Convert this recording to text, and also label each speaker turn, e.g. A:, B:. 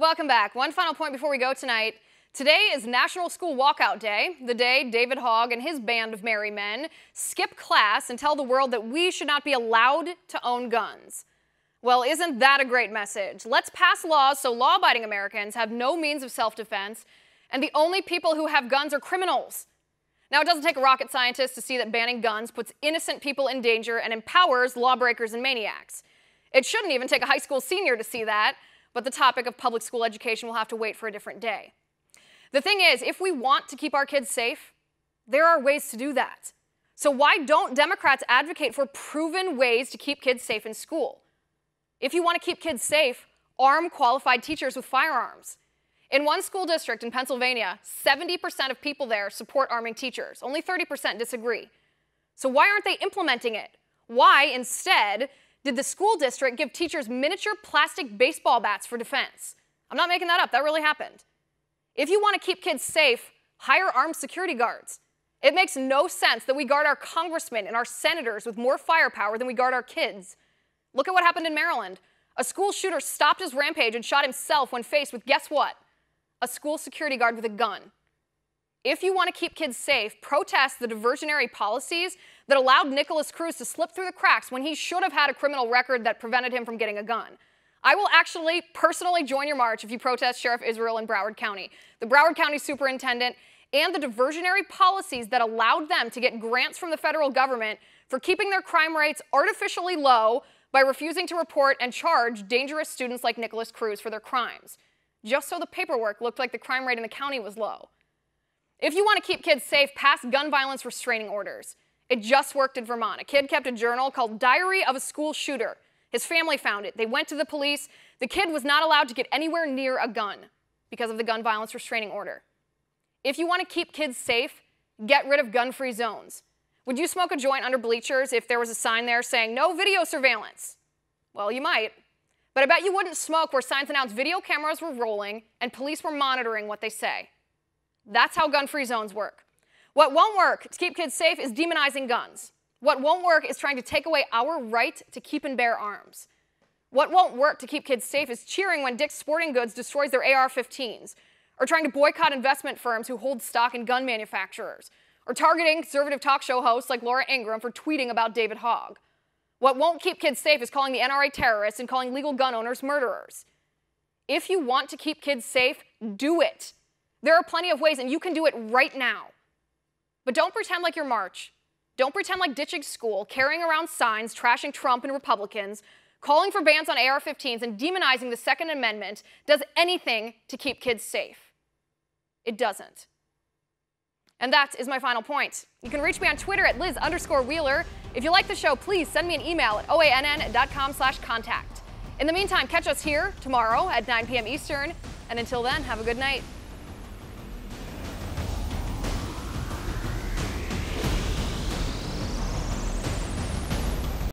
A: Welcome back. One final point before we go tonight. Today is National School Walkout Day, the day David Hogg and his band of merry men skip class and tell the world that we should not be allowed to own guns. Well, isn't that a great message? Let's pass laws so law-abiding Americans have no means of self-defense, and the only people who have guns are criminals. Now, it doesn't take a rocket scientist to see that banning guns puts innocent people in danger and empowers lawbreakers and maniacs. It shouldn't even take a high school senior to see that, but the topic of public school education will have to wait for a different day. The thing is, if we want to keep our kids safe, there are ways to do that. So why don't Democrats advocate for proven ways to keep kids safe in school? If you want to keep kids safe, arm qualified teachers with firearms. In one school district in Pennsylvania, 70% of people there support arming teachers. Only 30% disagree. So why aren't they implementing it? Why, instead, did the school district give teachers miniature plastic baseball bats for defense? I'm not making that up. That really happened. If you want to keep kids safe, hire armed security guards. It makes no sense that we guard our congressmen and our senators with more firepower than we guard our kids. Look at what happened in Maryland. A school shooter stopped his rampage and shot himself when faced with, guess what? A school security guard with a gun. If you want to keep kids safe, protest the diversionary policies that allowed Nikolas Cruz to slip through the cracks when he should have had a criminal record that prevented him from getting a gun. I will actually personally join your march if you protest Sheriff Israel in Broward County, the Broward County Superintendent, and the diversionary policies that allowed them to get grants from the federal government for keeping their crime rates artificially low by refusing to report and charge dangerous students like Nikolas Cruz for their crimes, just so the paperwork looked like the crime rate in the county was low. If you want to keep kids safe, pass gun violence restraining orders. It just worked in Vermont. A kid kept a journal called Diary of a School Shooter. His family found it. They went to the police. The kid was not allowed to get anywhere near a gun because of the gun violence restraining order. If you want to keep kids safe, get rid of gun-free zones. Would you smoke a joint under bleachers if there was a sign there saying, no video surveillance? Well, you might. But I bet you wouldn't smoke where signs announced video cameras were rolling and police were monitoring what they say. That's how gun-free zones work. What won't work to keep kids safe is demonizing guns. What won't work is trying to take away our right to keep and bear arms. What won't work to keep kids safe is cheering when Dick's Sporting Goods destroys their AR-15s, or trying to boycott investment firms who hold stock in gun manufacturers, or targeting conservative talk show hosts like Laura Ingraham for tweeting about David Hogg. What won't keep kids safe is calling the NRA terrorists and calling legal gun owners murderers. If you want to keep kids safe, do it. There are plenty of ways, and you can do it right now. But don't pretend like your march. Don't pretend like ditching school, carrying around signs, trashing Trump and Republicans, calling for bans on AR-15s, and demonizing the Second Amendment does anything to keep kids safe. It doesn't. And that is my final point. You can reach me on Twitter at Liz_Wheeler. If you like the show, please send me an email at oann.com/contact. In the meantime, catch us here tomorrow at 9 p.m. Eastern. And until then, have a good night.